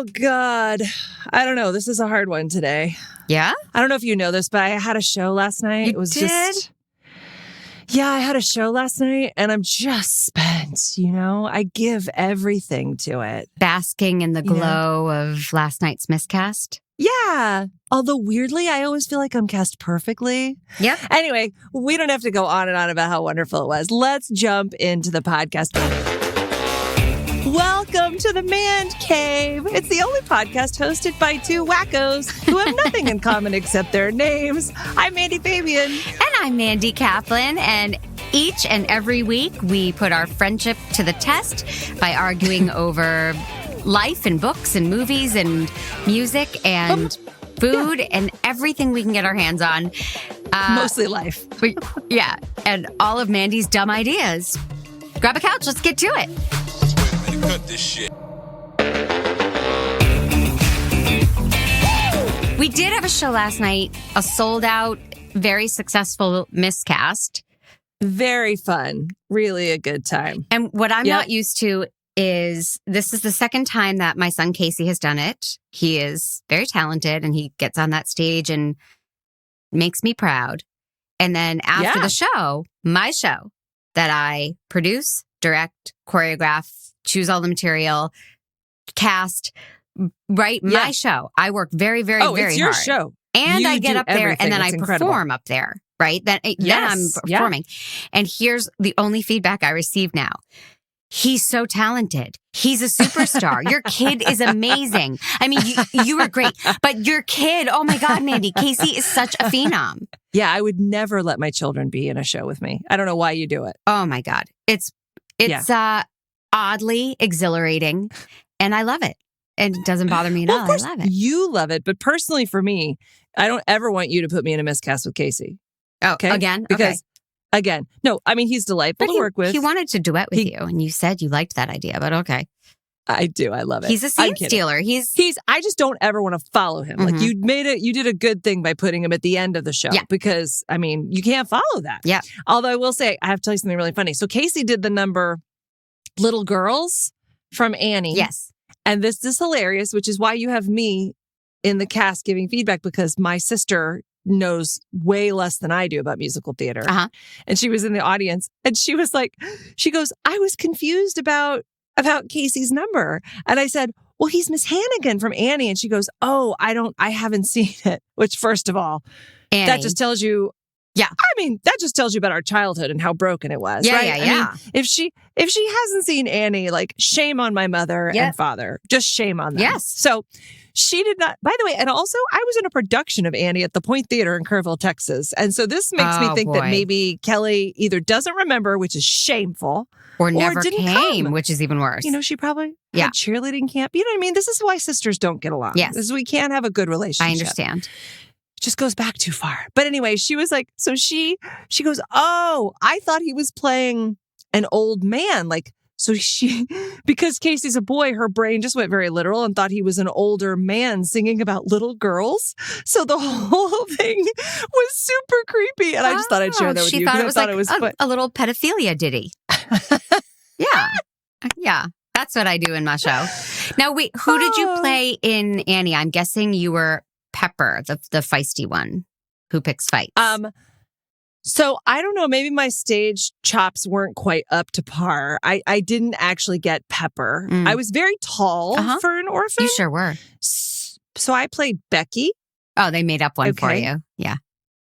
Oh, God. I don't know. This is a hard one today. Yeah? I don't know if you know this, but I had a show last night. You did? Yeah, I had a show last night and I'm just spent, I give everything to it. Basking in the glow of last night's miscast? Yeah. Although weirdly, I always feel like I'm cast perfectly. Yep. Anyway, we don't have to go on and on about how wonderful it was. Let's jump into the podcast. Welcome to the Mandcave. It's the only podcast hosted by two wackos who have nothing in common except their names. I'm Mandy Fabian. And I'm Mandy Kaplan. And each and every week, we put our friendship to the test by arguing over life and books and movies and music and food and everything we can get our hands on. Mostly life. And all of Mandy's dumb ideas. Grab a couch. Let's get to it. Cut this shit. We did have a show last night, a sold out, very successful miscast. Very fun. Really a good time. And what I'm not used to is this is the second time that my son Casey has done it. He is very talented and he gets on that stage and makes me proud. And then after the show, my show that I produce, direct, choreograph, choose all the material, cast, write my show. I work very, very, very hard. Oh, it's your show. And I get up there and then I perform up there, right? Then I'm performing. And here's the only feedback I receive now. He's so talented. He's a superstar. Your kid is amazing. I mean, you were great, but your kid, oh my God, Mandy, Casey is such a phenom. Yeah, I would never let my children be in a show with me. I don't know why you do it. Oh my God. It's oddly exhilarating and I love it. And it doesn't bother me at all. Of course, I love it. You love it. But personally for me, I don't ever want you to put me in a miscast with Casey. Oh, okay? Again? Because, again, no, I mean, he's delightful to work with. He wanted to duet with you and you said you liked that idea, but okay. I do. I love it. He's a scene stealer. I just don't ever want to follow him. Mm-hmm. Like you did a good thing by putting him at the end of the show because, I mean, you can't follow that. Yeah. Although I will say, I have to tell you something really funny. So Casey did the number Little Girls from Annie. Yes. And this is hilarious, which is why you have me in the cast giving feedback because my sister knows way less than I do about musical theater. Uh-huh. And she was in the audience and she was like, she goes, I was confused about Casey's number. And I said, well, he's Miss Hannigan from Annie. And she goes, oh, I haven't seen it. Which first of all, Annie. That just tells you, that just tells you about our childhood and how broken it was. Yeah, right? yeah. I mean, if she hasn't seen Annie, like shame on my mother and father, just shame on them. Yes. So she did not, by the way, and also I was in a production of Annie at the Point Theater in Kerrville, Texas. And so this makes me think that maybe Kelly either doesn't remember, which is shameful, or never didn't came, come. which is even worse. She probably had cheerleading camp. You know what I mean? This is why sisters don't get along. Yes. This is we can't have a good relationship. I understand. It just goes back too far. But anyway, she was like, so she goes, oh, I thought he was playing an old man. Like, so because Casey's a boy, her brain just went very literal and thought he was an older man singing about little girls. So the whole thing was super creepy. And I just thought I'd share that with you. She thought it was like a little pedophilia ditty. Yeah. Yeah. That's what I do in my show. Now, wait, who did you play in Annie? I'm guessing you were Pepper, the feisty one who picks fights. So I don't know, maybe my stage chops weren't quite up to par. I didn't actually get Pepper. I was very tall for an orphan. You sure were. So I played Becky. Oh, they made up one for you. Yeah.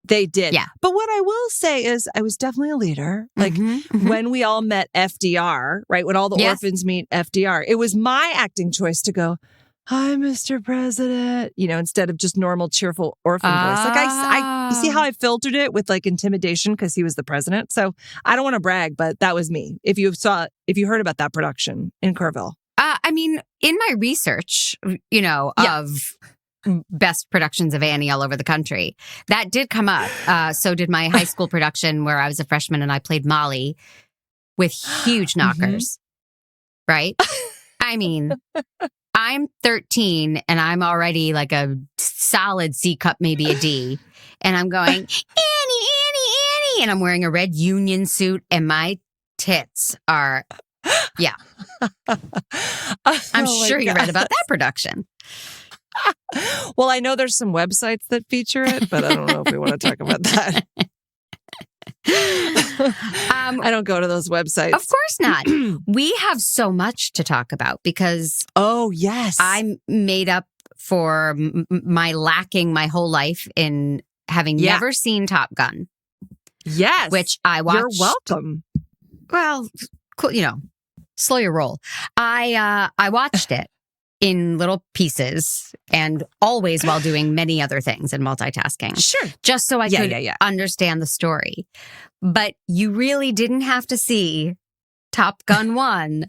They did. Yeah. But what I will say is I was definitely a leader. Like when we all met FDR, right? When all the orphans meet FDR, it was my acting choice to go, hi, Mr. President, instead of just normal, cheerful orphan voice. Like I, you see how I filtered it with like intimidation because he was the president. So I don't want to brag, but that was me. If you heard about that production in Kerrville. I mean, in my research, of best productions of Annie all over the country, that did come up. So did my high school production where I was a freshman and I played Molly with huge knockers, right? I mean, I'm 13 and I'm already like a solid C cup, maybe a D. And I'm going, Annie. And I'm wearing a red union suit and my tits are Yeah. I'm sure you read about that production. Well, I know there's some websites that feature it, but I don't know if we want to talk about that. I don't go to those websites. Of course not. We have so much to talk about because oh, yes. I'm made up for my lacking my whole life in having never seen Top Gun. Yes. Which I watched. You're welcome. Well, cool, slow your roll. I watched it in little pieces and always while doing many other things and multitasking. Sure. Just so I could understand the story. But you really didn't have to see Top Gun 1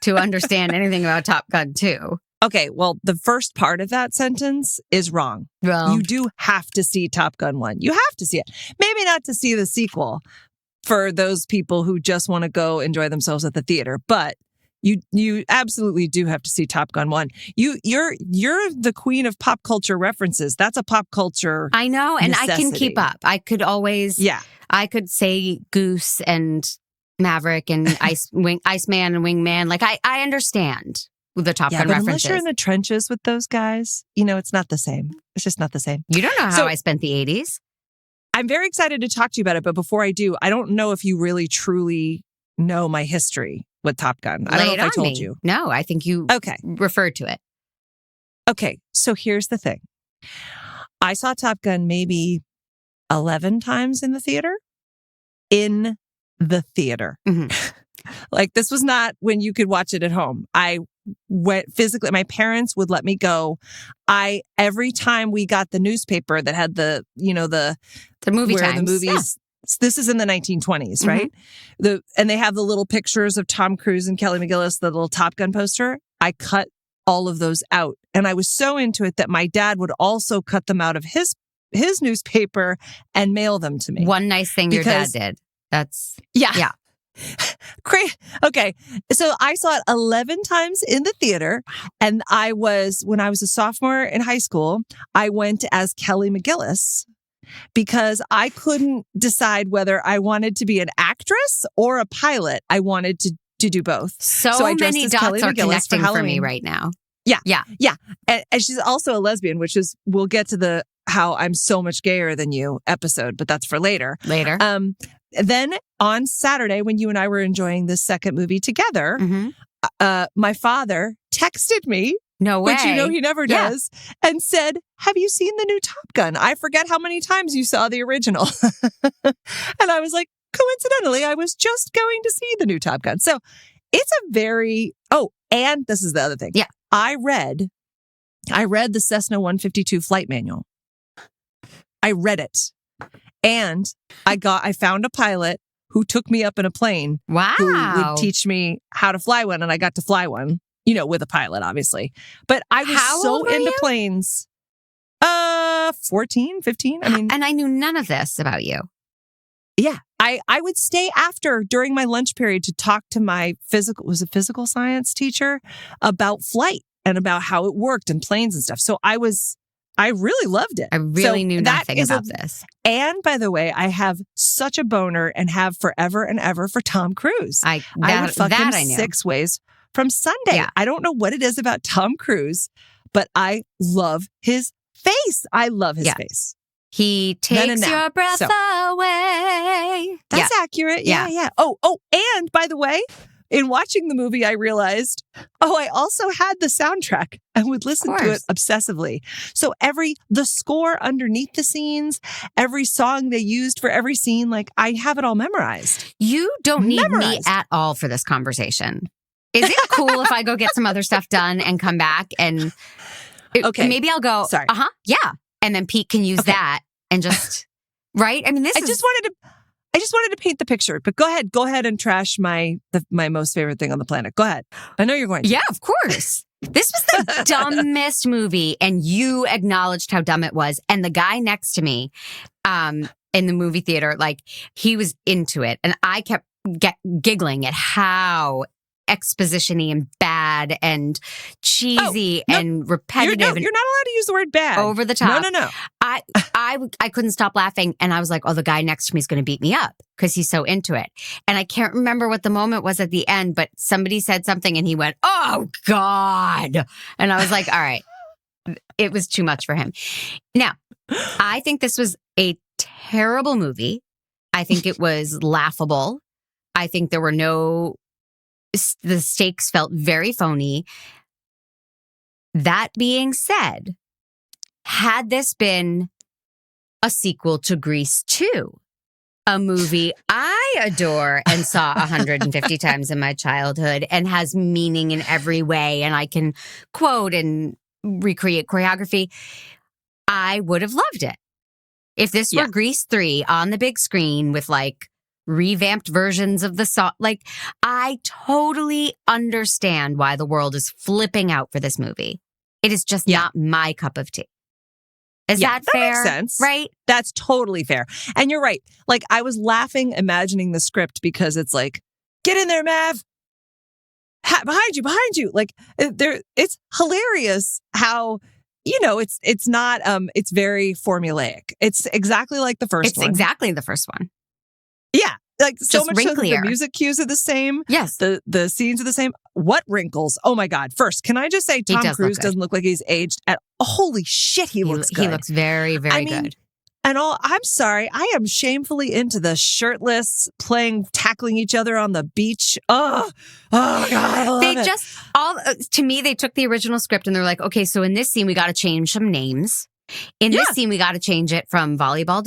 to understand anything about Top Gun 2. Okay, well, the first part of that sentence is wrong. Well, you do have to see Top Gun 1. You have to see it. Maybe not to see the sequel for those people who just want to go enjoy themselves at the theater, but you absolutely do have to see Top Gun 1. You're the queen of pop culture references. That's a pop culture I know, and necessity. I can keep up. I could always I could say Goose and Maverick and Iceman and Wingman. Like I understand the Top Gun references. Unless you're in the trenches with those guys, it's not the same. It's just not the same. You don't know how I spent the 80s. I'm very excited to talk to you about it, but before I do, I don't know if you really truly know my history with Top Gun. I don't know if I told you. No, I think you referred to it. Okay, so here's the thing. I saw Top Gun maybe 11 times in the theater. In the theater. Mm-hmm. Like, this was not when you could watch it at home. I went physically. My parents would let me go. Every time we got the newspaper that had the movie where times. the movies. This is in the 1920s, right? And they have the little pictures of Tom Cruise and Kelly McGillis, the little Top Gun poster. I cut all of those out. And I was so into it that my dad would also cut them out of his newspaper and mail them to me. One nice thing your dad did. That's... Yeah. Great. Okay. So I saw it 11 times in the theater. And when I was a sophomore in high school, I went as Kelly McGillis because I couldn't decide whether I wanted to be an actress or a pilot. I wanted to do both. So I dressed many as dots Kelly are McGillis connecting for me right now. Yeah. And she's also a lesbian, which is, we'll get to the how I'm so much gayer than you episode, but that's for later. Then on Saturday, when you and I were enjoying this second movie together, my father texted me. No way. Which he never does. And said, have you seen the new Top Gun? I forget how many times you saw the original. And I was like, coincidentally, I was just going to see the new Top Gun. So it's a very, and this is the other thing. Yeah. I read the Cessna 152 flight manual. I read it. And I found a pilot who took me up in a plane. Wow. Who would teach me how to fly one. And I got to fly one, with a pilot, obviously. But I was so into planes. 14, 15. And I knew none of this about you. Yeah. I would stay during my lunch period to talk to my physical science teacher about flight and about how it worked and planes and stuff. So I really loved it. I really knew nothing about this. And by the way, I have such a boner and have forever and ever for Tom Cruise. I would fuck him 6 ways from Sunday. Yeah. I don't know what it is about Tom Cruise, but I love his face. I love his face. He takes your breath away. That's accurate. Yeah. Oh, and by the way, in watching the movie, I realized, I also had the soundtrack and would listen to it obsessively. So the score underneath the scenes, every song they used for every scene, like I have it all memorized. You don't need me at all for this conversation. Is it cool if I go get some other stuff done and come back and maybe I'll go, yeah. And then Pete can use that and just, right? I mean, I just wanted to paint the picture, but go ahead and trash my most favorite thing on the planet. Go ahead. I know you're going to. Yeah, of course. This was the dumbest movie, and you acknowledged how dumb it was. And the guy next to me, in the movie theater, like he was into it, and I kept giggling at how exposition-y and bad and cheesy and repetitive. You're not allowed to use the word bad. Over the top. No. I couldn't stop laughing. And I was like, oh, the guy next to me is going to beat me up because he's so into it. And I can't remember what the moment was at the end, but somebody said something and he went, oh, God. And I was like, all right. It was too much for him. Now, I think this was a terrible movie. I think it was laughable. I think there were the stakes felt very phony. That being said, had this been a sequel to Grease 2, a movie I adore and saw 150 times in my childhood and has meaning in every way, and I can quote and recreate choreography, I would have loved it. If this were Grease 3 on the big screen with like revamped versions of the song, like I totally understand why the world is flipping out for this movie. It is just not my cup of tea. Is that fair? Makes sense. Right? That's totally fair. And you're right. Like I was laughing imagining the script because it's like, get in there, Mav. Behind you. Like it's hilarious how, it's not, it's very formulaic. It's exactly like the first one. It's exactly the first one. Yeah. Like so just much so that wrinklier. The music cues are the same. Yes. The scenes are the same. What wrinkles? Oh my God. First, can I just say Tom Cruise doesn't look like he's aged at holy shit, he looks good. He looks very, very good. And I'm sorry, I am shamefully into the shirtless tackling each other on the beach. Oh my God, I love it. To me, they took the original script and they're like, okay, so in this scene, we got to change some names. In this scene, we got to change it from volleyball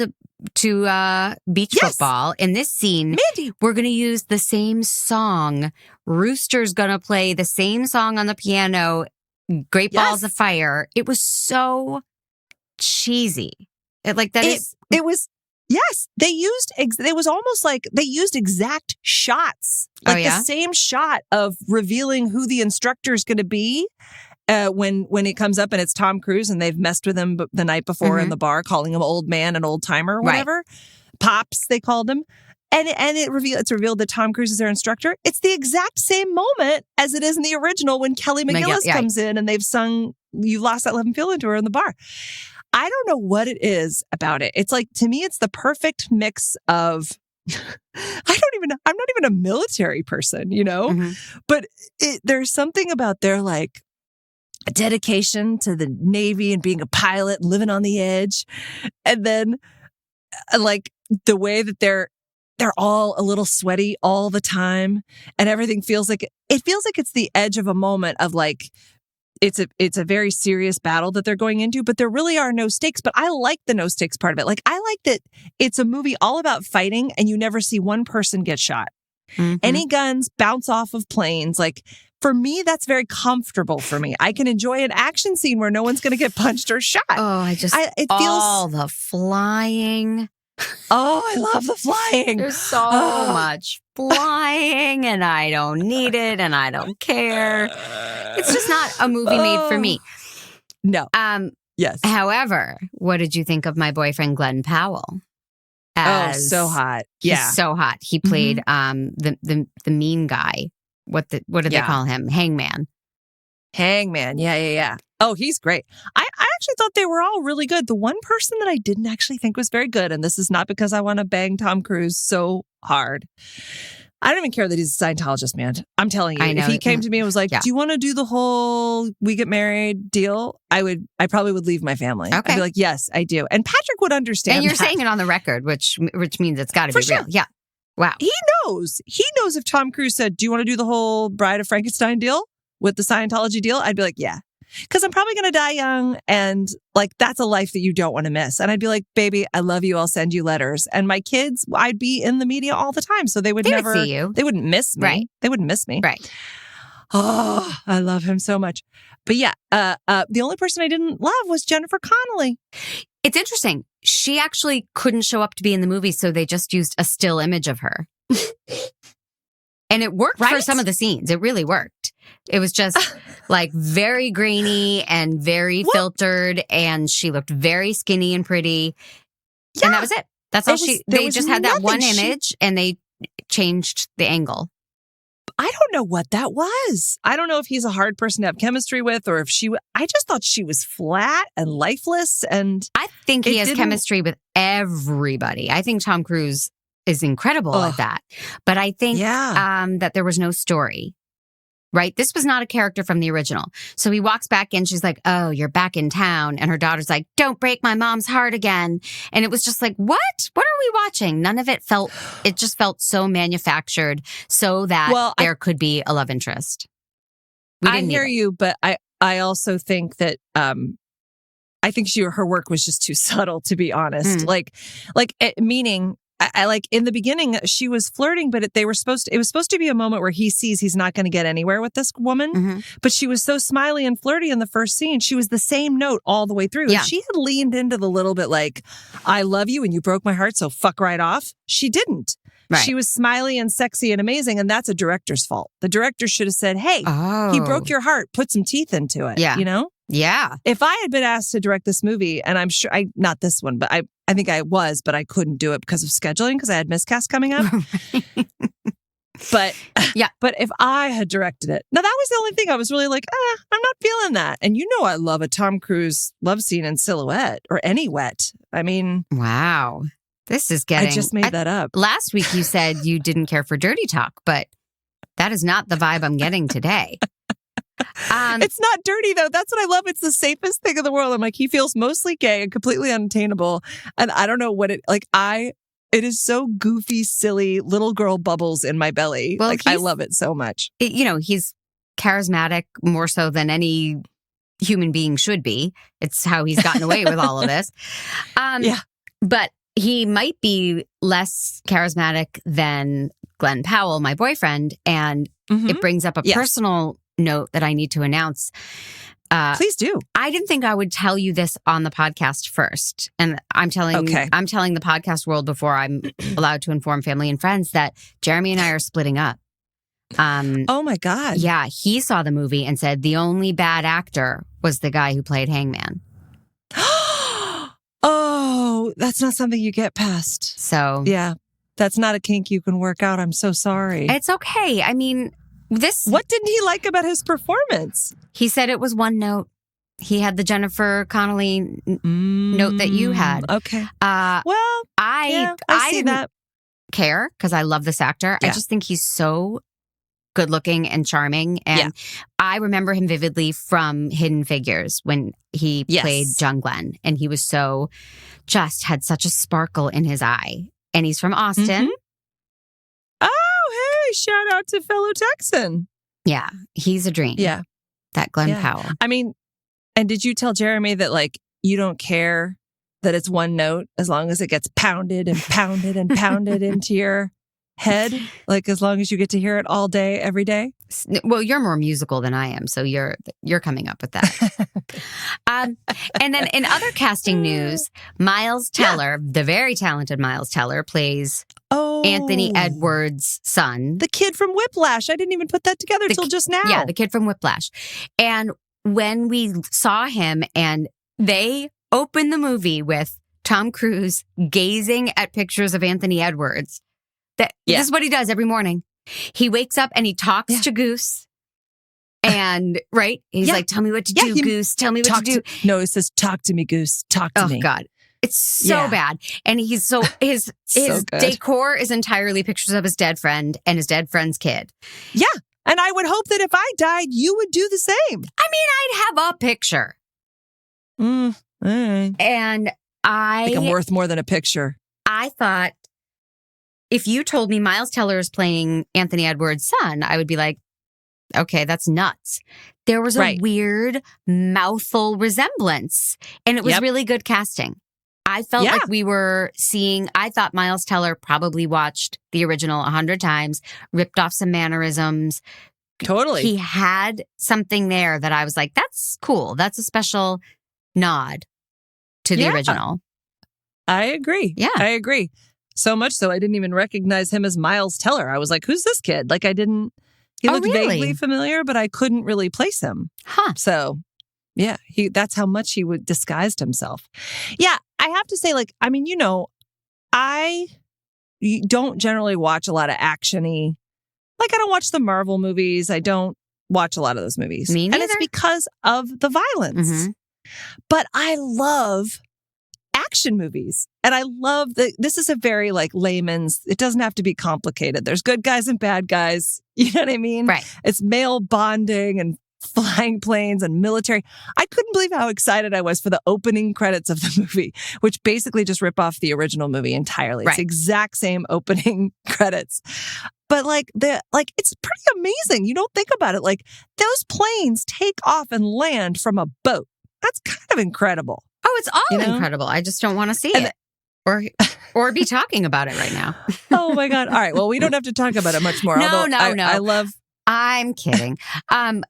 to beach football. In this scene, Mandy, we're going to use the same song. Rooster's going to play the same song on the piano. Great Balls of Fire. It was so cheesy. It was. Yes, they used. It was almost like they used exact shots, like the same shot of revealing who the instructor is going to be. When he comes up and it's Tom Cruise and they've messed with him the night before in the bar, calling him old man and old timer, or whatever. Pops, they called him. And it's revealed that Tom Cruise is their instructor. It's the exact same moment as it is in the original when Kelly McGillis comes in and they've sung You Lost That Love and Feeling to her in the bar. I don't know what it is about it. It's like, to me, it's the perfect mix of, I'm not even a military person, but there's something about their like, a dedication to the Navy and being a pilot and living on the edge. And then like the way that they're all a little sweaty all the time and everything feels like it's the edge of a moment of like, it's a very serious battle that they're going into, but there really are no stakes. But I like the no stakes part of it. Like I like that it's a movie all about fighting and you never see one person get shot. Mm-hmm. Any guns bounce off of planes. Like, for me, that's very comfortable for me. I can enjoy an action scene where no one's going to get punched or shot. Oh, it feels the flying. Oh, I love the flying. There's so much flying and I don't need it and I don't care. It's just not a movie made for me. No. Yes. However, what did you think of my boyfriend, Glenn Powell? So hot. Yeah. He's so hot. He played the mean guy. What did they call him? Hangman. Yeah. Oh, he's great. I actually thought they were all really good. The one person that I didn't actually think was very good, and this is not because I want to bang Tom Cruise so hard. I don't even care that he's a Scientologist, man. I'm telling you, if he came to me and was like, do you want to do the whole we get married deal? I probably would leave my family. Okay. I'd be like, yes, I do. And Patrick would understand. And you're saying it on the record, which means it's got to be real. Yeah. Wow. He knows if Tom Cruise said, do you want to do the whole Bride of Frankenstein deal with the Scientology deal? I'd be like, yeah. Because I'm probably going to die young and like that's a life that you don't want to miss. And I'd be like, baby, I love you. I'll send you letters. And my kids, I'd be in the media all the time. So they would never see you. They wouldn't miss me. Right. They wouldn't miss me. Right. Oh, I love him so much. But yeah, the only person I didn't love was Jennifer Connelly. It's interesting. She actually couldn't show up to be in the movie, so they just used a still image of her. And it worked for some of the scenes. It really worked. It was just like very grainy and very filtered, and she looked very skinny and pretty. Yeah. And that was it. That's all they just had that one image and they changed the angle. I don't know what that was. I don't know if he's a hard person to have chemistry with or if I just thought she was flat and lifeless. And I think he has chemistry with everybody. I think Tom Cruise is incredible at that. But I think that there was no story. Right? This was not a character from the original. So he walks back in. She's like, oh, you're back in town. And her daughter's like, don't break my mom's heart again. And it was just like, what? What are we watching? None of it just felt so manufactured so that there could be a love interest. I hear you, but I also think that, I think her work was just too subtle, to be honest. Meaning, I like in the beginning she was flirting, but it was supposed to be a moment where he sees he's not going to get anywhere with this woman. But she was so smiley and flirty in the first scene. She was the same note all the way through. Yeah. If she had leaned into the little bit like, I love you and you broke my heart, so fuck right off. She didn't. Right. She was smiley and sexy and amazing, and that's a director's fault. The director should have said, hey, he broke your heart, put some teeth into it. Yeah. You know? Yeah. If I had been asked to direct this movie, and I'm sure not this one, but I think I was, but I couldn't do it because of scheduling, because I had miscast coming up. But if I had directed it, now that was the only thing I was really like, I'm not feeling that. And I love a Tom Cruise love scene in Silhouette or any wet. I mean, wow, this is getting. I just made that up. Last week you said you didn't care for dirty talk, but that is not the vibe I'm getting today. It's not dirty, though. That's what I love. It's the safest thing in the world. I'm like, he feels mostly gay and completely unattainable. And I don't know what it is so goofy, silly, little girl bubbles in my belly. Well, I love it so much. He's charismatic more so than any human being should be. It's how he's gotten away with all of this. But he might be less charismatic than Glenn Powell, my boyfriend. And it brings up a personal note that I need to announce. Please do. I didn't think I would tell you this on the podcast first. And I'm telling the podcast world before I'm allowed to inform family and friends that Jeremy and I are splitting up. Oh my God. Yeah. He saw the movie and said the only bad actor was the guy who played Hangman. Oh, that's not something you get past. So yeah, that's not a kink you can work out. I'm so sorry. It's okay. I mean, what didn't he like about his performance? He said it was one note. He had the Jennifer Connelly note that you had. Okay. I see that. Care because I love this actor. Yeah. I just think he's so good looking and charming. And I remember him vividly from Hidden Figures when he played John Glenn. And he was just had such a sparkle in his eye. And he's from Austin. Shout out to fellow Texan. Yeah, he's a dream. Yeah. That Glenn Powell. I mean, and did you tell Jeremy that you don't care that it's one note as long as it gets pounded and pounded and pounded into your head? As long as you get to hear it all day, every day? Well, you're more musical than I am, so you're coming up with that. And then in other casting news, Miles Teller, the very talented Miles Teller, plays Anthony Edwards' son. The kid from Whiplash. I didn't even put that together till just now. Yeah, the kid from Whiplash. And when we saw him and they opened the movie with Tom Cruise gazing at pictures of Anthony Edwards, this is what he does every morning. He wakes up and he talks to Goose. And, he's like, tell me what to do, Goose. Tell me what to do. No, he says, talk to me, Goose. Talk to me. Oh, God. It's so bad. And his decor is entirely pictures of his dead friend and his dead friend's kid. Yeah. And I would hope that if I died, you would do the same. I mean, I'd have a picture. All right. And I think I'm worth more than a picture. I thought if you told me Miles Teller is playing Anthony Edwards' son, I would be like, okay, that's nuts. There was a weird mouthful resemblance, and it was really good casting. I felt like we were I thought Miles Teller probably watched the original 100 times, ripped off some mannerisms. Totally. He had something there that I was like, that's cool. That's a special nod to the original. I agree. Yeah. I agree. So much so I didn't even recognize him as Miles Teller. I was like, who's this kid? He looked vaguely familiar, but I couldn't really place him. Huh. So, yeah, that's how much he disguised himself. Yeah, I have to say, I don't generally watch a lot of action-y Like, I don't watch the Marvel movies. I don't watch a lot of those movies. Me neither. And it's because of the violence. Mm-hmm. But I love action movies. And I love this is a very like layman's, it doesn't have to be complicated. There's good guys and bad guys. You know what I mean? Right. It's male bonding and flying planes and military. I couldn't believe how excited I was for the opening credits of the movie, which basically just rip off the original movie entirely. Right. It's the exact same opening credits. But it's pretty amazing. You don't think about it. Like, those planes take off and land from a boat. That's kind of incredible. Oh, it's all incredible. I just don't want to see it or be talking about it right now. Oh my God. All right. Well, we don't have to talk about it much more. No. I love. I'm kidding. I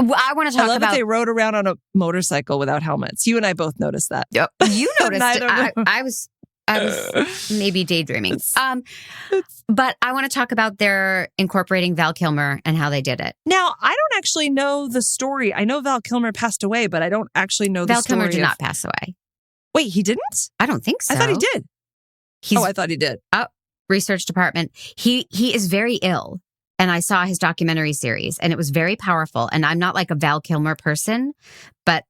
want to talk I love about that they rode around on a motorcycle without helmets. You and I both noticed that. Yep. You noticed it. I was maybe daydreaming. But I want to talk about their incorporating Val Kilmer and how they did it. Now, I don't actually know the story. I know Val Kilmer passed away, but I don't actually know the story. Val Kilmer did not pass away. Wait, he didn't? I don't think so. I thought he did. I thought he did. Research department. He is very ill. And I saw his documentary series and it was very powerful. And I'm not like a Val Kilmer person, but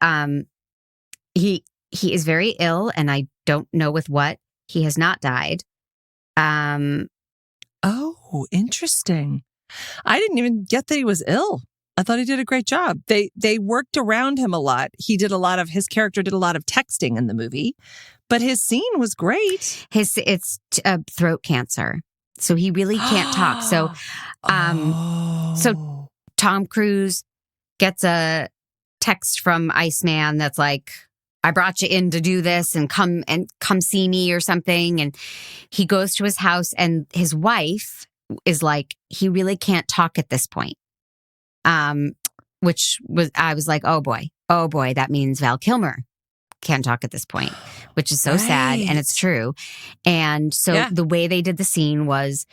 he is very ill and I don't know with what. He has not died. Oh, interesting. I didn't even get that he was ill. I thought he did a great job. They worked around him a lot. His character did a lot of texting in the movie, but his scene was great. It's throat cancer. So he really can't talk. So, so Tom Cruise gets a text from Iceman that's like, I brought you in to do this and come see me or something. And he goes to his house and his wife is like, he really can't talk at this point. I was like, oh boy, that means Val Kilmer can't talk at this point, which is so sad. And it's true. And so the way they did the scene was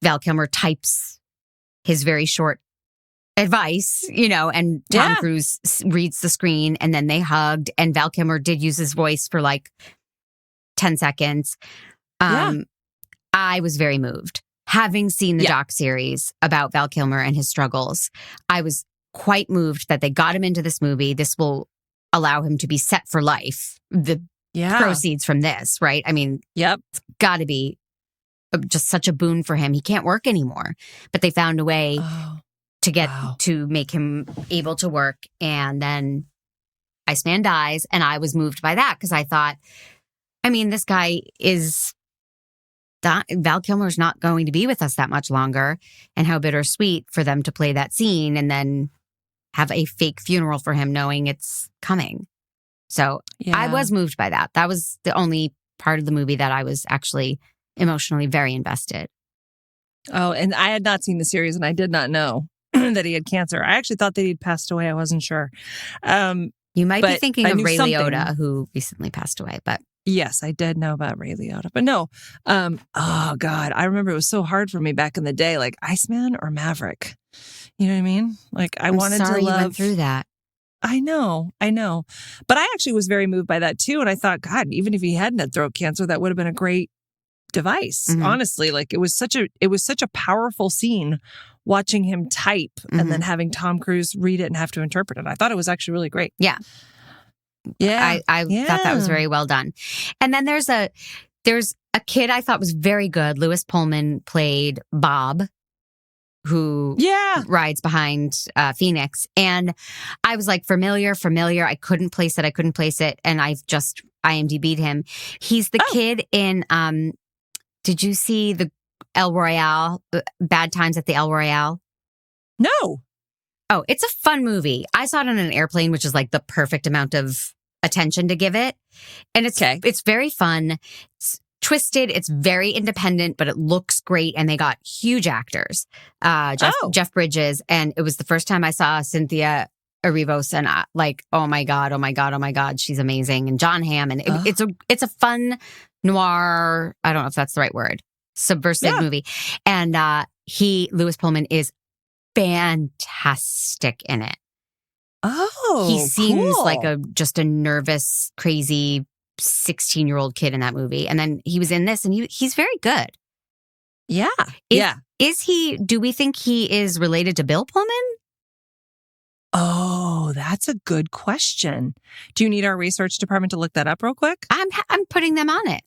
Val Kilmer types his very short advice, and Tom Cruise reads the screen and then they hugged and Val Kilmer did use his voice for like 10 seconds. I was very moved. Having seen the doc series about Val Kilmer and his struggles, I was quite moved that they got him into this movie. This will allow him to be set for life. The proceeds from this, right? I mean, it's got to be just such a boon for him. He can't work anymore, but they found a way to get to make him able to work. And then Iceman dies, and I was moved by that because I thought, I mean, this guy Val Kilmer's not going to be with us that much longer, and how bittersweet for them to play that scene and then have a fake funeral for him knowing it's coming. So I was moved by that. That was the only part of the movie that I was actually emotionally very invested. Oh, and I had not seen the series and I did not know that he had cancer. I actually thought that he'd passed away. I wasn't sure. You might be thinking of Ray Liotta, who recently passed away, but... Yes, I did know about Ray Liotta, but no. Oh God, I remember it was so hard for me back in the day, like Iceman or Maverick. You know what I mean? Like I'm wanted to love. You went through that. I know. But I actually was very moved by that too. And I thought, God, even if he hadn't had throat cancer, that would have been a great device. Mm-hmm. Honestly, like it was such a powerful scene watching him type and then having Tom Cruise read it and have to interpret it. I thought it was actually really great. Yeah. Yeah. I thought that was very well done. And then there's a kid I thought was very good. Lewis Pullman played Bob, who rides behind Phoenix. And I was like, familiar. I couldn't place it. And I've just IMDb'd him. He's the kid in, did you see the El Royale, Bad Times at the El Royale? No. Oh, it's a fun movie. I saw it on an airplane, which is like the perfect amount of attention to give it. And it's very fun. It's twisted. It's very independent, but it looks great. And they got huge actors. Jeff Bridges. And it was the first time I saw Cynthia Erivo, and oh my God, she's amazing. And John Hamm. And it's a fun noir. I don't know if that's the right word. Subversive movie. And Lewis Pullman is fantastic in it. Oh, he seems like just a nervous, crazy 16-year-old kid in that movie. And then he was in this and he's very good. Yeah. If do we think he is related to Bill Pullman? Oh, that's a good question. Do you need our research department to look that up real quick? I'm putting them on it.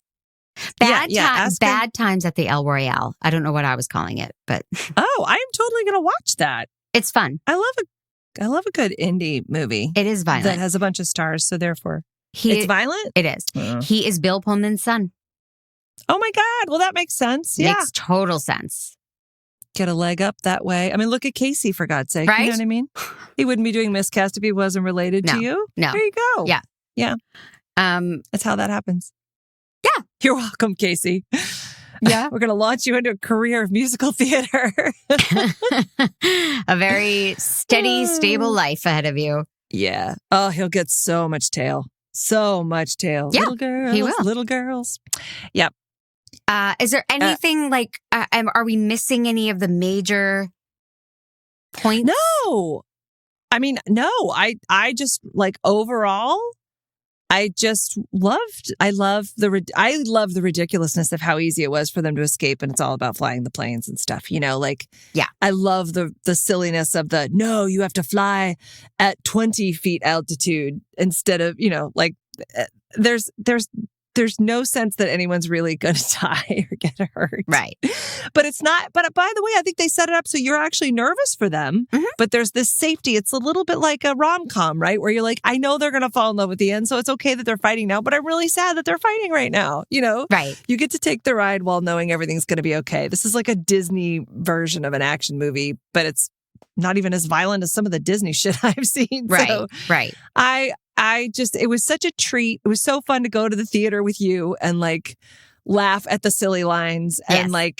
Bad times at the El Royale. I don't know what I was calling it, but oh, I am totally going to watch that. It's fun. I love a good indie movie. It is violent. That has a bunch of stars, so therefore it's violent? It is. He is Bill Pullman's son. Oh my God. Well, that makes sense. Yeah. Makes total sense. Get a leg up that way. I mean, look at Casey, for God's sake. Right? You know what I mean? He wouldn't be doing Miscast if he wasn't related to you. No. There you go. Yeah. Yeah. That's how that happens. Yeah. You're welcome, Casey. Yeah. We're going to launch you into a career of musical theater. A very steady, stable life ahead of you. Yeah. Oh, he'll get so much tail. So much tail. Yeah, little girls. he will. Little girls. Yep. Is there anything are we missing any of the major points? No. I mean, no. I just overall, I love the ridiculousness of how easy it was for them to escape, and it's all about flying the planes and stuff, Yeah. I love the silliness of no, you have to fly at 20 feet altitude instead of, there's no sense that anyone's really going to die or get hurt. Right. But it's not. But by the way, I think they set it up so you're actually nervous for them. Mm-hmm. But there's this safety. It's a little bit like a rom-com, right? Where you're like, I know they're going to fall in love at the end. So it's okay that they're fighting now. But I'm really sad that they're fighting right now. Right. You get to take the ride while knowing everything's going to be okay. This is like a Disney version of an action movie, but it's not even as violent as some of the Disney shit I've seen. Right. So right. It was such a treat. It was so fun to go to the theater with you and laugh at the silly lines. And I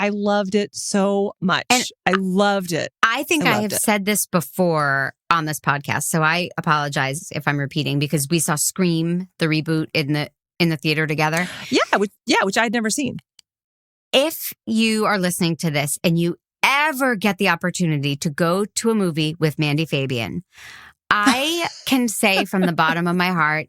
loved it so much. And I loved it. I think I have said this before on this podcast, so I apologize if I'm repeating, because we saw Scream, the reboot, in the theater together. Yeah, which I'd never seen. If you are listening to this and you ever get the opportunity to go to a movie with Mandy Fabian, I can say from the bottom of my heart,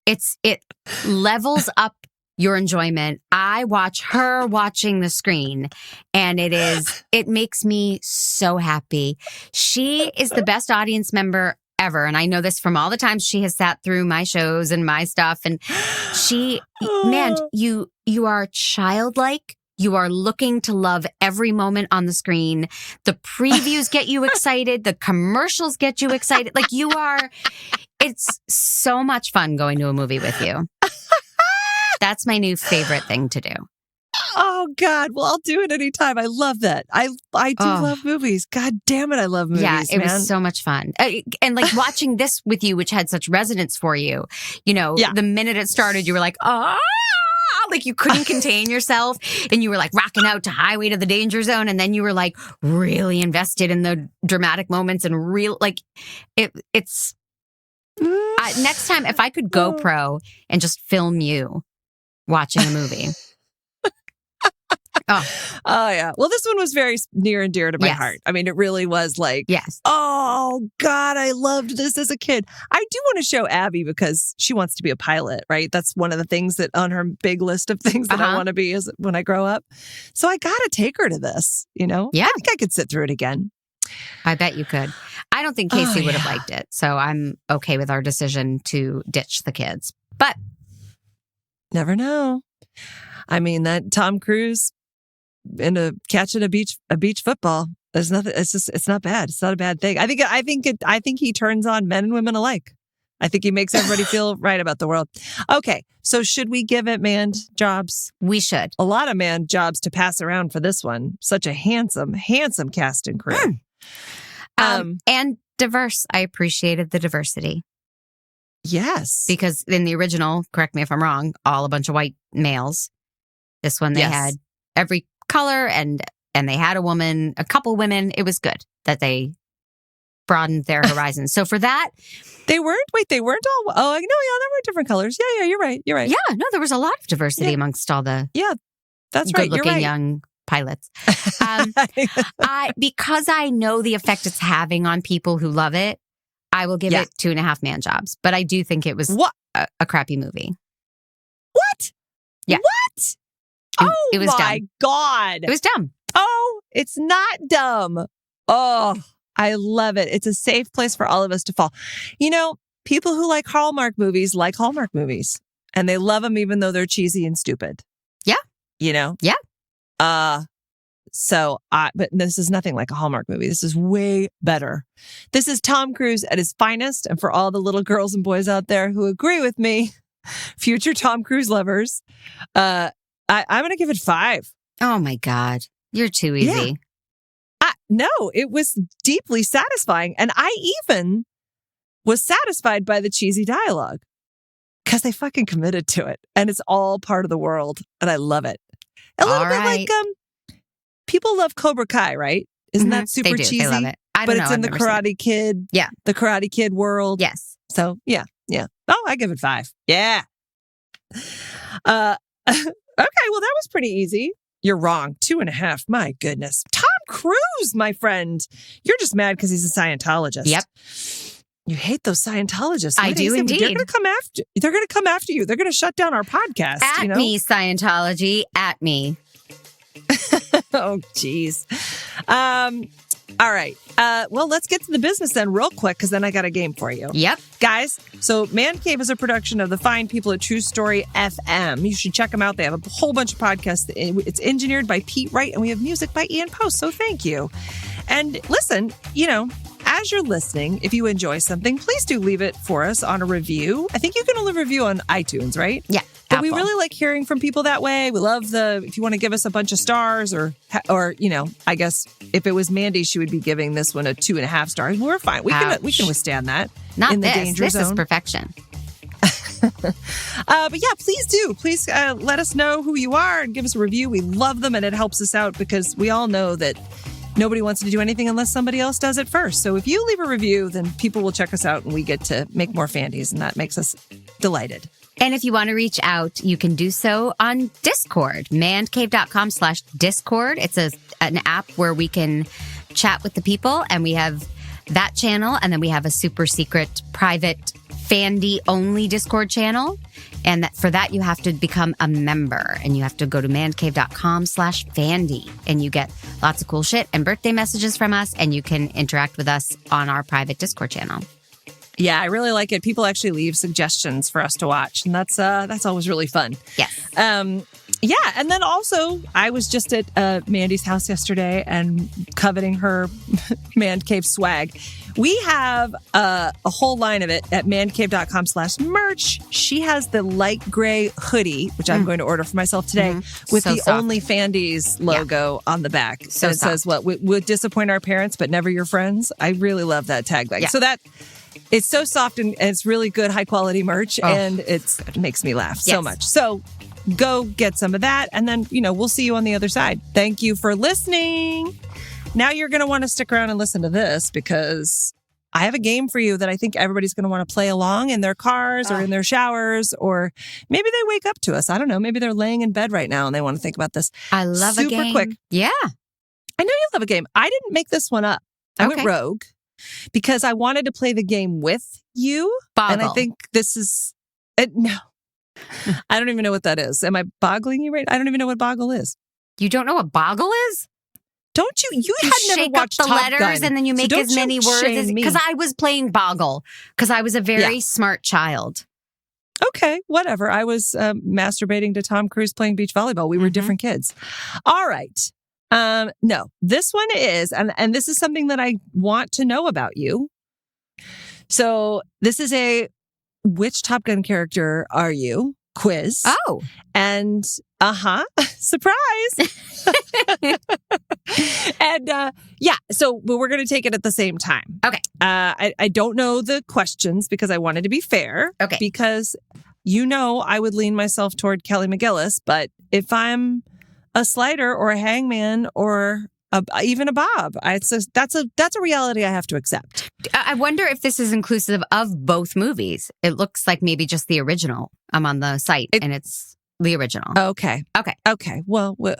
it levels up your enjoyment. I watch her watching the screen, and it makes me so happy. She is the best audience member ever. And I know this from all the times she has sat through my shows and my stuff. And you are childlike. You are looking to love every moment on the screen. The previews get you excited. The commercials get you excited. It's so much fun going to a movie with you. That's my new favorite thing to do. Oh, God. Well, I'll do it anytime. I love that. I do love movies. God damn it. I love movies. Yeah, it was so much fun. And watching this with you, which had such resonance for you, the minute it started, you were like, oh. You couldn't contain yourself, and you were rocking out to Highway to the Danger Zone, and then you were really invested in the dramatic moments and it's next time if I could GoPro and just film you watching a movie. Oh yeah. Well, this one was very near and dear to my heart. I mean, it really was yes. Oh God, I loved this as a kid. I do want to show Abby because she wants to be a pilot, right? That's one of the things that on her big list of things that I want to be is when I grow up. So I got to take her to this, Yeah. I think I could sit through it again. I bet you could. I don't think Casey would have liked it. So I'm okay with our decision to ditch the kids. But never know. I mean, that Tom Cruise into catching a beach football. There's nothing. It's not bad. It's not a bad thing. I think he turns on men and women alike. I think he makes everybody feel right about the world. Okay. So should we give it man jobs? We should. A lot of man jobs to pass around for this one. Such a handsome cast and crew. And diverse. I appreciated the diversity. Yes. Because in the original, correct me if I'm wrong, all a bunch of white males. This one, they had every color and they had a couple women. It was good that they broadened their horizons. So for that, they weren't all, oh, no, yeah, there were different colors. Yeah, you're right. Yeah, no, there was a lot of diversity amongst all the that's right. good-looking young pilots. Because I know the effect it's having on people who love it, I will give it 2.5 man jobs. But I do think it was a crappy movie. What? Yeah. What? It was my dumb. God. It was dumb. Oh, it's not dumb. Oh, I love it. It's a safe place for all of us to fall. You know, people who like Hallmark movies like Hallmark movies, and they love them even though they're cheesy and stupid. Yeah. You know? Yeah. But this is nothing like a Hallmark movie. This is way better. This is Tom Cruise at his finest. And for all the little girls and boys out there who agree with me, future Tom Cruise lovers, I'm going to give it 5. Oh my God. You're too easy. Yeah. No, it was deeply satisfying. And I even was satisfied by the cheesy dialogue because they fucking committed to it. And it's all part of the world. And I love it. A little bit like, people love Cobra Kai, right? Isn't that super cheesy? They love it. But it's in the Karate Kid. Yeah. The Karate Kid world. Yes. So, yeah. Oh, I give it 5. Yeah. Okay, well, that was pretty easy. You're wrong. 2.5. My goodness. Tom Cruise, my friend. You're just mad because he's a Scientologist. Yep. You hate those Scientologists. I do indeed. They're going to come after. They're going to come after you. They're going to shut down our podcast. At me, Scientology. At me. Oh, geez. All right. Well, let's get to the business then real quick, because then I got a game for you. Yep. Guys, so Mandcave is a production of the fine people at True Story FM. You should check them out. They have a whole bunch of podcasts. It's engineered by Pete Wright, and we have music by Ian Post. So thank you. And listen, as you're listening, if you enjoy something, please do leave it for us on a review. I think you can only review on iTunes, right? Yeah. But we really like hearing from people that way. We love if you want to give us a bunch of stars or I guess if it was Mandy, she would be giving this one a 2.5 stars. We're fine. We can withstand that. Not in the this. danger This zone. is perfection. But yeah, please do. Please let us know who you are and give us a review. We love them and it helps us out because we all know that nobody wants to do anything unless somebody else does it first. So if you leave a review, then people will check us out and we get to make more Fandies, and that makes us delighted. And if you want to reach out, you can do so on Discord, mandcave.com/Discord. It's an app where we can chat with the people, and we have that channel. And then we have a super secret private Fandy only Discord channel. And for that, you have to become a member, and you have to go to mandcave.com/Fandy, and you get lots of cool shit and birthday messages from us, and you can interact with us on our private Discord channel. Yeah, I really like it. People actually leave suggestions for us to watch, and that's always really fun. Yes. Yeah, and then also, I was just at Mandy's house yesterday and coveting her Mandcave swag. We have a whole line of it at mandcave.com/merch. She has the light gray hoodie, which I'm going to order for myself today, with So the soft. Only Fandies logo on the back. So and it says, soft. we'll disappoint our parents, but never your friends. I really love that tagline. Yeah. So it's so soft and it's really good, high quality merch, and it makes me laugh so much. So go get some of that, and then, we'll see you on the other side. Thank you for listening. Now you're going to want to stick around and listen to this, because I have a game for you that I think everybody's going to want to play along in their cars or in their showers, or maybe they wake up to us. I don't know. Maybe they're laying in bed right now and they want to think about this. I love a game. Super quick. Yeah. I know you love a game. I didn't make this one up. I went rogue because I wanted to play the game with you. Boggle. And I think this is... no. I don't even know what that is. Am I boggling you right? I don't even know what boggle is. You don't know what boggle is? Don't you? You had never shake up watched the Top letters Gun. and then you make So as don't many words shame as... me. Because I was playing boggle. Because I was a very smart child. Okay, whatever. I was masturbating to Tom Cruise playing beach volleyball. We were different kids. All right. No, this one is, and this is something that I want to know about you. So this is a which Top Gun character are you quiz. Oh. And surprise. And so we're going to take it at the same time. Okay. I don't know the questions because I wanted to be fair. Okay. Because I would lean myself toward Kelly McGillis, but if I'm a slider or a hangman or even a Bob, that's a reality I have to accept. I wonder if this is inclusive of both movies. It looks like maybe just the original. I'm on the site and it's the original. Okay. Well, we'll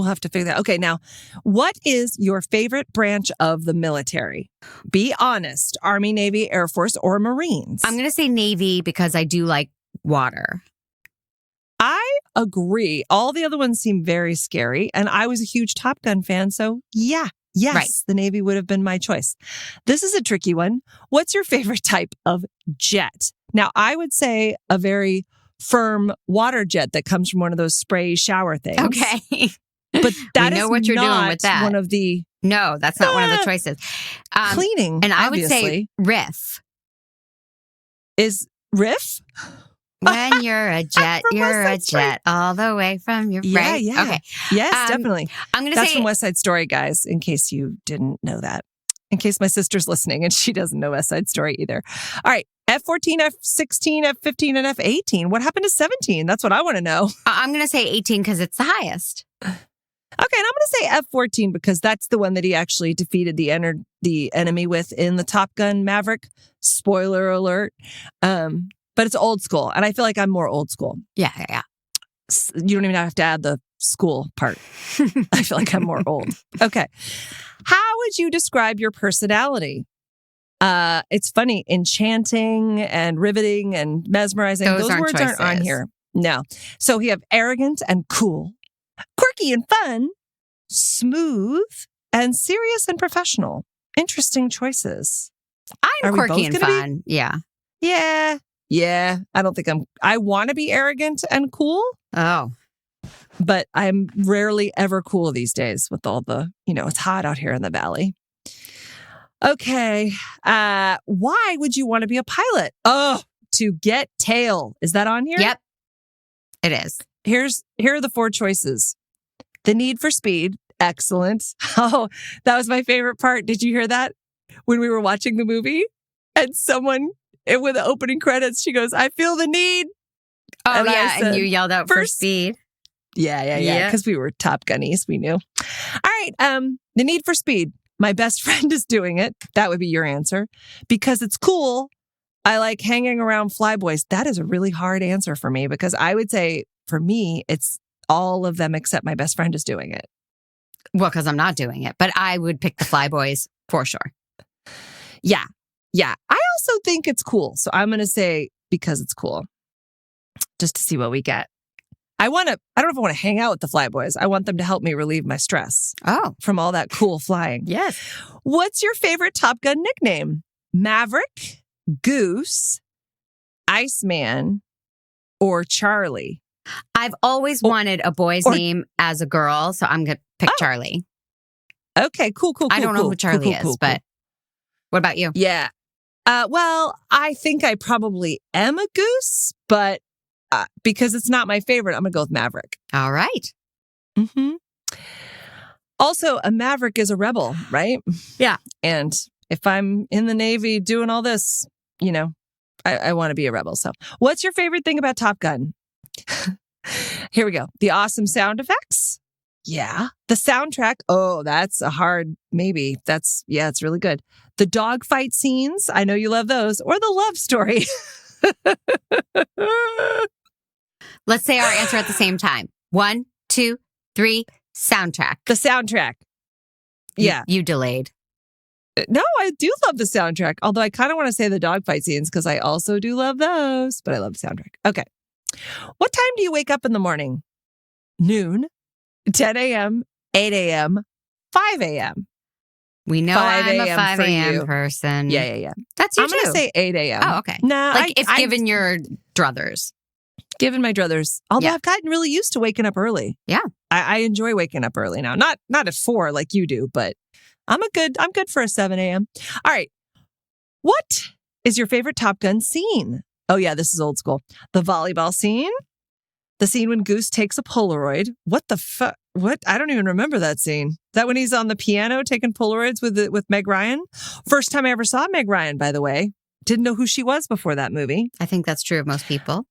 have to figure that out. Okay, now, what is your favorite branch of the military? Be honest. Army, Navy, Air Force, or Marines? I'm going to say Navy because I do like water. I agree. All the other ones seem very scary. And I was a huge Top Gun fan. So yes, right. The Navy would have been my choice. This is a tricky one. What's your favorite type of jet? Now, I would say a very firm water jet that comes from one of those spray shower things. Okay. But that is what you're doing with that. One of the... No, that's not one of the choices. Cleaning, and I obviously. would say riff. Is riff? When you're a jet, you're a jet all the way from your right. Yeah. Okay. Yes, definitely. I'm going to say that's from West Side Story, guys. In case you didn't know that. In case my sister's listening and she doesn't know West Side Story either. All right, F-14, F-16, F-15, and F-18. What happened to 17? That's what I want to know. I'm going to say 18 because it's the highest. Okay, and I'm going to say F-14 because that's the one that he actually defeated the enemy with in the Top Gun Maverick. Spoiler alert. But it's old school, and I feel like I'm more old school. Yeah. You don't even have to add the school part. I feel like I'm more old. Okay. How would you describe your personality? It's funny, enchanting and riveting and mesmerizing. Those words aren't on here. No. So we have arrogant and cool, quirky and fun, smooth, and serious and professional. Interesting choices. I'm quirky and fun. Yeah. Yeah. I don't think I want to be arrogant and cool. Oh. But I'm rarely ever cool these days with all the, it's hot out here in the valley. Okay. Why would you want to be a pilot? Oh, to get tail. Is that on here? Yep. It is. Here are the 4 choices. The need for speed. Excellent. Oh, that was my favorite part. Did you hear that? When we were watching the movie and someone with the opening credits, she goes, I feel the need. Oh, and yeah. And you yelled out for speed. Yeah. Because we were Top Gunnies. We knew. All right. The need for speed. My best friend is doing it. That would be your answer. Because it's cool. I like hanging around flyboys. That is a really hard answer for me because I would say for me, it's all of them except my best friend is doing it. Well, because I'm not doing it. But I would pick the flyboys for sure. Yeah. I also think it's cool. So I'm going to say because it's cool. Just to see what we get. I don't know if I want to hang out with the flyboys. I want them to help me relieve my stress. Oh. From all that cool flying. Yes. What's your favorite Top Gun nickname? Maverick, Goose, Iceman, or Charlie? I've always wanted a boy's name as a girl, so I'm going to pick Charlie. Okay, cool. I don't know who Charlie is, but what about you? Yeah. Well, I think I probably am a goose, but because it's not my favorite, I'm going to go with Maverick. All right. Mm-hmm. Also, a Maverick is a rebel, right? Yeah. And if I'm in the Navy doing all this, I want to be a rebel. So what's your favorite thing about Top Gun? Here we go. The awesome sound effects. Yeah. The soundtrack. Oh, that's a hard maybe. It's really good. The dogfight scenes. I know you love those. Or the love story. Let's say our answer at the same time. 1, 2, 3, soundtrack. The soundtrack. Yeah. You delayed. No, I do love the soundtrack. Although I kind of want to say the dogfight scenes because I also do love those. But I love the soundtrack. Okay. What time do you wake up in the morning? Noon, 10 a.m., 8 a.m., 5 a.m. We know I'm a 5 a.m. person. Yeah. That's you I'm going to say 8 a.m. Oh, okay. Nah, given your druthers. Given my druthers. Although I've gotten really used to waking up early. Yeah. I enjoy waking up early now. Not at 4 like you do, but I'm good for a 7 a.m. All right. What is your favorite Top Gun scene? Oh, yeah, this is old school. The volleyball scene. The scene when Goose takes a Polaroid. What the fuck? What? I don't even remember that scene. Is that when he's on the piano taking Polaroids with Meg Ryan? First time I ever saw Meg Ryan, by the way. Didn't know who she was before that movie. I think that's true of most people.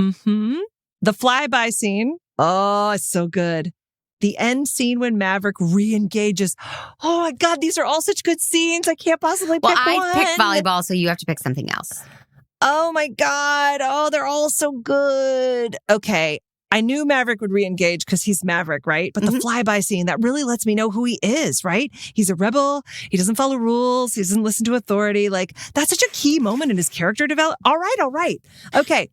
Mm-hmm. The flyby scene. Oh, it's so good. The end scene when Maverick re-engages. Oh my God, these are all such good scenes. I can't possibly pick one. Well, I picked volleyball, so you have to pick something else. Oh my God. Oh, they're all so good. Okay. I knew Maverick would re-engage because he's Maverick, right? But the flyby scene, that really lets me know who he is, right? He's a rebel. He doesn't follow rules. He doesn't listen to authority. Like, that's such a key moment in his character development. All right. Okay.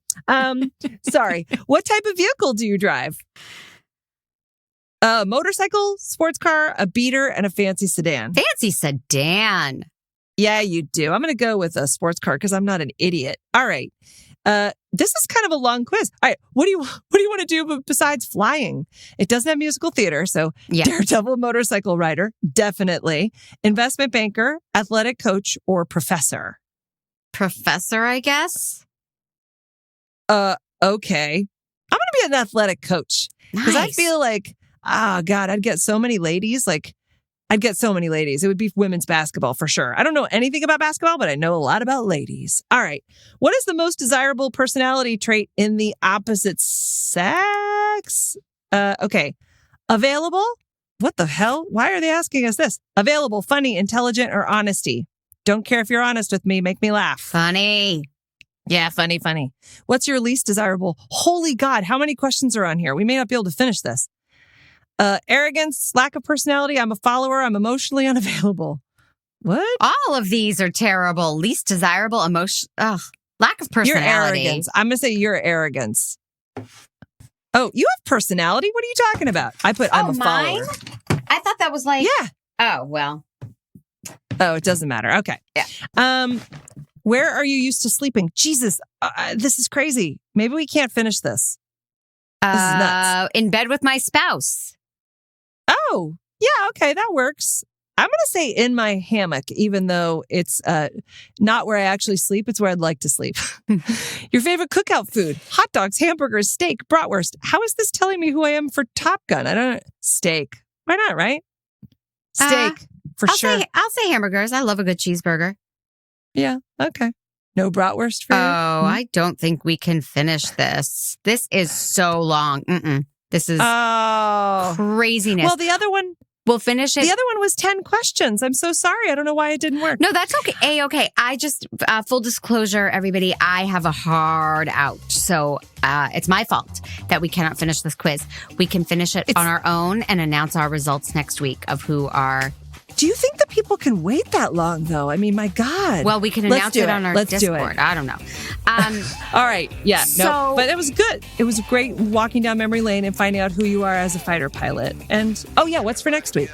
Sorry. What type of vehicle do you drive? A motorcycle, sports car, a beater, and a fancy sedan. Fancy sedan. Yeah, you do. I'm going to go with a sports car because I'm not an idiot. All right. This is kind of a long quiz. All right. What do you want to do besides flying? It doesn't have musical theater. So daredevil motorcycle rider, definitely. Investment banker, athletic coach, or professor, I guess. Okay. I'm going to be an athletic coach because I feel like, God, I'd get so many ladies. It would be women's basketball for sure. I don't know anything about basketball, but I know a lot about ladies. All right. What is the most desirable personality trait in the opposite sex? Okay. Available? What the hell? Why are they asking us this? Available, funny, intelligent, or honesty? Don't care if you're honest with me. Make me laugh. Funny. Yeah, funny. What's your least desirable? Holy God, how many questions are on here? We may not be able to finish this. Arrogance, lack of personality. I'm a follower. I'm emotionally unavailable. What? All of these are terrible. Least desirable, lack of personality. Your arrogance. I'm going to say your arrogance. Oh, you have personality? What are you talking about? I'm a follower. I thought that was like... Yeah. Oh, well. Oh, it doesn't matter. Okay. Yeah. Where are you used to sleeping? Jesus, this is crazy. Maybe we can't finish this. This is nuts. In bed with my spouse. Oh, yeah, okay, that works. I'm going to say in my hammock, even though it's not where I actually sleep. It's where I'd like to sleep. Your favorite cookout food? Hot dogs, hamburgers, steak, bratwurst. How is this telling me who I am for Top Gun? I don't know. Steak. Why not, right? Steak, for sure. I'll say hamburgers. I love a good cheeseburger. Yeah, okay. No bratwurst for you? Oh, I don't think we can finish this. This is so long. This is craziness. Well, the other one... We'll finish it. The other one was 10 questions. I'm so sorry. I don't know why it didn't work. No, that's okay. Okay. I just, full disclosure, everybody, I have a hard out. So it's my fault that we cannot finish this quiz. We can finish it on our own and announce our results next week of who are... Do you think that people can wait that long, though? I mean, my God. Well, we can announce it on our Discord. I don't know. All right. Yeah. No, but it was good. It was great walking down memory lane and finding out who you are as a fighter pilot. And, what's for next week?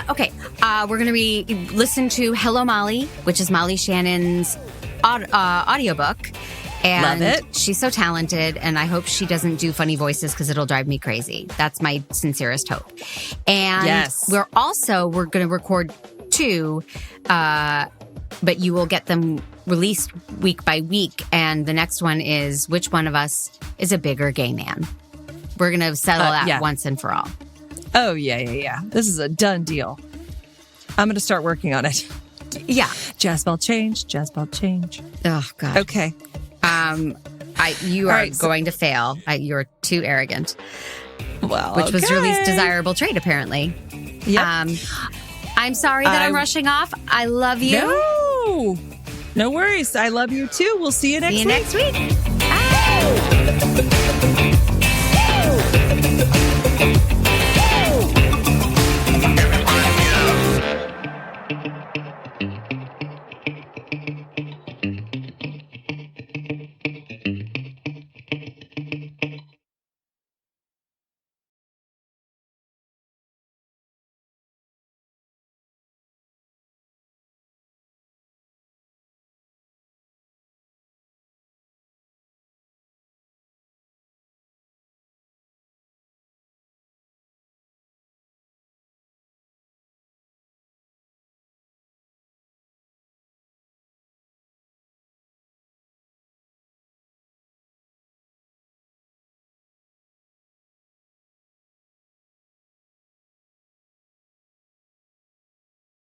Okay. We're going to be listen to Hello, Molly, which is Molly Shannon's audiobook. And love it. She's so talented, and I hope she doesn't do funny voices because it'll drive me crazy. That's my sincerest hope. And we're going to record 2, but you will get them released week by week. And the next one is which one of us is a bigger gay man. We're going to settle that once and for all. Oh, yeah. This is a done deal. I'm going to start working on it. Yeah. Jazz ball change. Oh, God. Okay. You are going to fail. You're too arrogant. Well, which was your least desirable trait, apparently. Yep. I'm sorry that I'm rushing off. I love you. No worries. I love you too. We'll see you next week. next week. Bye.